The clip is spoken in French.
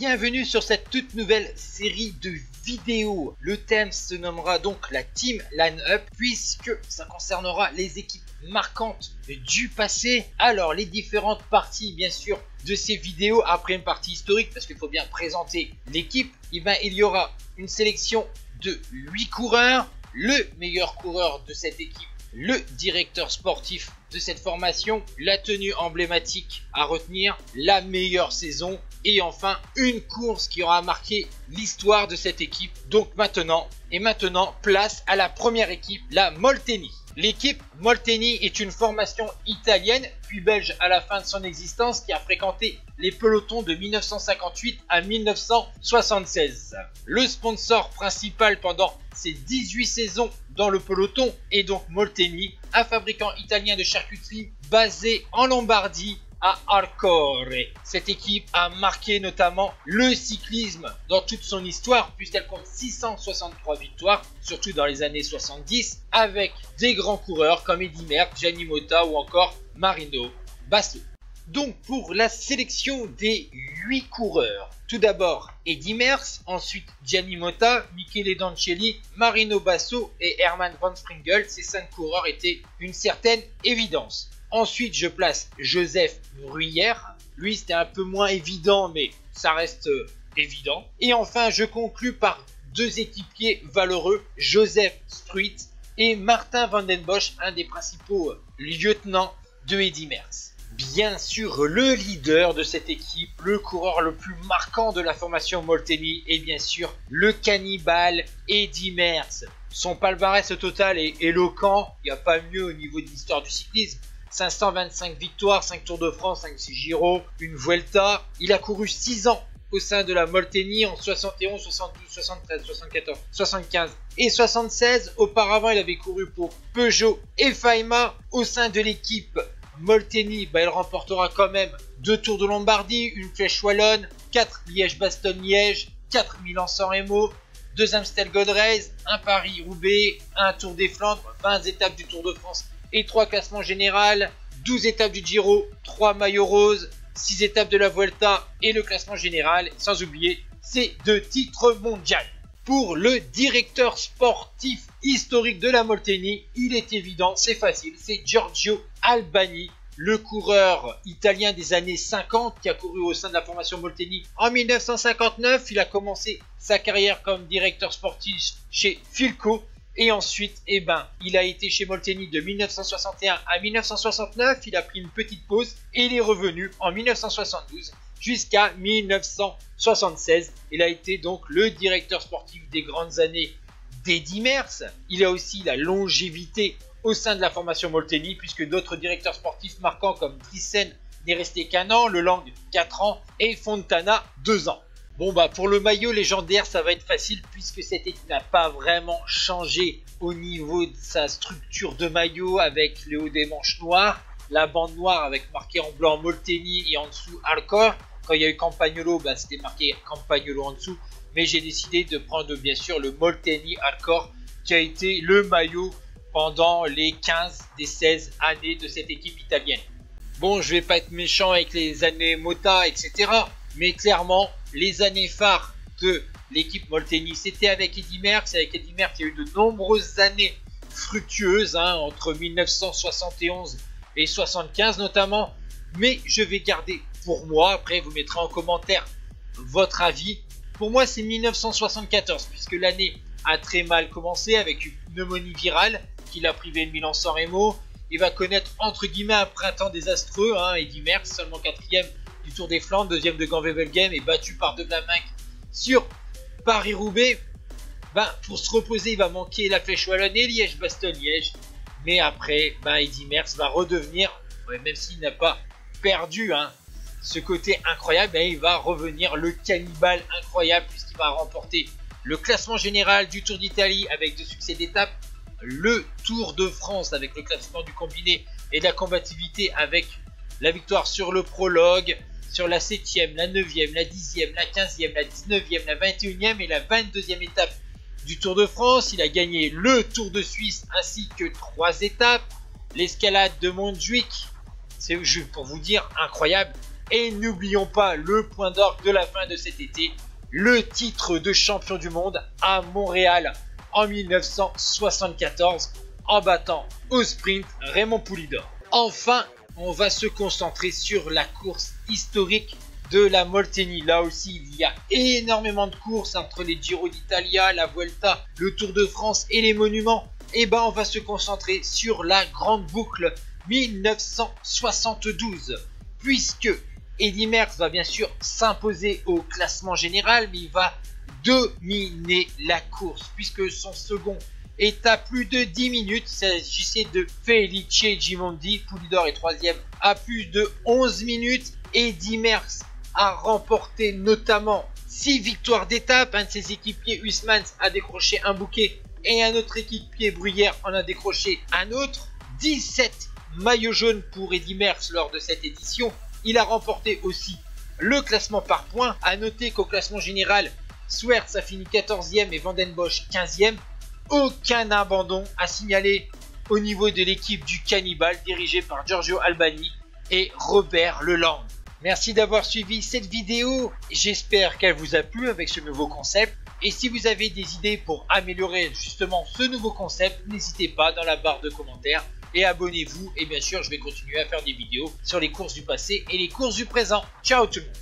Bienvenue sur cette toute nouvelle série de vidéos. Le thème se nommera donc la Team Line-Up puisque ça concernera les équipes marquantes du passé. Alors les différentes parties bien sûr de ces vidéos, après une partie historique parce qu'il faut bien présenter l'équipe, il y aura une sélection de 8 coureurs, le meilleur coureur de cette équipe, le directeur sportif de cette formation, la tenue emblématique à retenir, la meilleure saison et enfin une course qui aura marqué l'histoire de cette équipe. Donc maintenant, place à la première équipe, la Molteni. L'équipe Molteni est une formation italienne puis belge à la fin de son existence qui a fréquenté les pelotons de 1958 à 1976. Le sponsor principal pendant ces 18 saisons dans le peloton est donc Molteni, un fabricant italien de charcuterie basé en Lombardie à Arcore. Cette équipe a marqué notamment le cyclisme dans toute son histoire puisqu'elle compte 663 victoires, surtout dans les années 70, avec des grands coureurs comme Eddy Merckx, Gianni Motta ou encore Marino Basso. Donc pour la sélection des 8 coureurs, tout d'abord Eddy Merckx, ensuite Gianni Motta, Michele Doncelli, Marino Basso et Hermann van Springel. Ces 5 coureurs étaient une certaine évidence. Ensuite, je place Joseph Bruyère. Lui, c'était un peu moins évident, mais ça reste évident. Et enfin, je conclus par 2 équipiers valeureux, Joseph Struit et Martin van den Bosch, un des principaux lieutenants de Eddy Merckx. Bien sûr, le leader de cette équipe, le coureur le plus marquant de la formation Molteni est bien sûr le cannibale Eddy Merckx. Son palmarès au total est éloquent, il n'y a pas mieux au niveau de l'histoire du cyclisme. 525 victoires, 5 Tours de France, 5 Giro, une Vuelta. Il a couru 6 ans au sein de la Molteni en 71, 72, 73, 74, 75 et 76. Auparavant, il avait couru pour Peugeot et Faima. Au sein de l'équipe Molteni, il remportera quand même 2 Tours de Lombardie, une Flèche Wallonne, 4 Liège-Bastogne-Liège, 4 Milan-San Remo, 2 Amstel Gold Race, 1 Paris-Roubaix, 1 Tour des Flandres, 20 étapes du Tour de France et 3 classements général, 12 étapes du Giro, 3 maillots roses, 6 étapes de la Vuelta et le classement général, sans oublier ces 2 titres mondiaux. Pour le directeur sportif historique de la Molteni, il est évident, c'est facile, c'est Giorgio Albani, le coureur italien des années 50 qui a couru au sein de la formation Molteni en 1959. Il a commencé sa carrière comme directeur sportif chez Filco. Et ensuite, il a été chez Molteni de 1961 à 1969. Il a pris une petite pause et il est revenu en 1972 jusqu'à 1976. Il a été donc le directeur sportif des grandes années d'Eddy Merckx. Il a aussi la longévité au sein de la formation Molteni puisque d'autres directeurs sportifs marquants comme Driessen n'est resté qu'1 an, Le Lang 4 ans et Fontana 2 ans. Bon pour le maillot légendaire ça va être facile puisque cette équipe n'a pas vraiment changé au niveau de sa structure de maillot avec le haut des manches noires, la bande noire avec marqué en blanc Molteni et en dessous Arcore. Quand il y a eu Campagnolo c'était marqué Campagnolo en dessous, mais j'ai décidé de prendre bien sûr le Molteni Arcore qui a été le maillot pendant les 15 des 16 années de cette équipe italienne. Bon, je vais pas être méchant avec les années Motta etc, mais clairement les années phares de l'équipe Molteni c'était avec Eddy Merckx. Avec Eddy Merckx il y a eu de nombreuses années fructueuses entre 1971 et 75 notamment, mais je vais garder pour moi, après vous mettrez en commentaire votre avis. Pour moi c'est 1974 puisque l'année a très mal commencé avec une pneumonie virale qui l'a privé de Milan-San Remo. Il va connaître entre guillemets un printemps désastreux, Eddy Merckx seulement 4e du Tour des Flandres, 2e de Gand-Wevelgem et battu par De Vlaeminck sur Paris-Roubaix. Pour se reposer, il va manquer la Flèche Wallonne et Liège-Bastogne-Liège. Mais après, Eddy Merckx va redevenir, même s'il n'a pas perdu ce côté incroyable, il va revenir le cannibale incroyable puisqu'il va remporter le classement général du Tour d'Italie avec 2 succès d'étape, le Tour de France avec le classement du combiné et de la combativité avec la victoire sur le prologue, sur la 7e, la 9e, la 10e, la 15e, la 19e, la 21e et la 22e étape du Tour de France. Il a gagné le Tour de Suisse ainsi que 3 étapes. L'escalade de Montjuic, c'est pour vous dire incroyable. Et n'oublions pas le point d'orgue de la fin de cet été, le titre de champion du monde à Montréal en 1974 en battant au sprint Raymond Poulidor. Enfin, on va se concentrer sur la course historique de la Molteni. Là aussi, il y a énormément de courses entre les Giro d'Italia, la Vuelta, le Tour de France et les monuments. Et ben, on va se concentrer sur la grande boucle 1972, puisque Eddy Merckx va bien sûr s'imposer au classement général, mais il va dominer la course, puisque son second est à plus de 10 minutes. Il s'agissait de Felice Gimondi. Poulidor est troisième à plus de 11 minutes. Eddy Merckx a remporté notamment 6 victoires d'étape. Un de ses équipiers, Huysmans, a décroché un bouquet et un autre équipier, Bruyère, en a décroché un autre. 17 maillots jaunes pour Eddy Merckx lors de cette édition. Il a remporté aussi le classement par points. A noter qu'au classement général, Swerts a fini 14e et Van den Bosch 15e. Aucun abandon à signaler au niveau de l'équipe du Cannibal dirigée par Giorgio Albani et Robert Leland. Merci d'avoir suivi cette vidéo, j'espère qu'elle vous a plu avec ce nouveau concept. Et si vous avez des idées pour améliorer justement ce nouveau concept, n'hésitez pas dans la barre de commentaires et abonnez-vous. Et bien sûr, je vais continuer à faire des vidéos sur les courses du passé et les courses du présent. Ciao tout le monde!